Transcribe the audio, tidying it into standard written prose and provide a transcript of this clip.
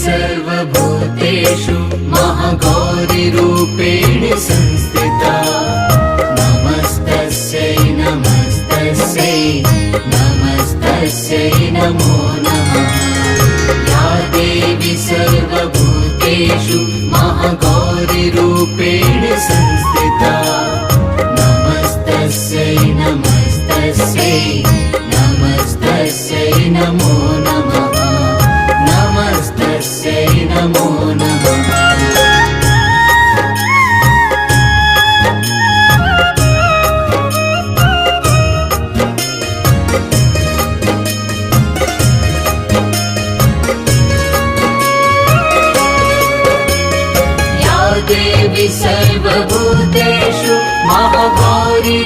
सर्वभूतेषु महागौरीरूपेण संस्थिता नमस्तस्यै नमस्तस्यै नमस्तस्यै नमो नमः या देवी सर्वभूतेषु महागौरीरूपेण संस्थिता नमस्तस्यै नमस्तस्यै नमस्तस्यै नमो नमः नमस्तस्यै नमो नमः देवी सर्वभूतेषु महागौरी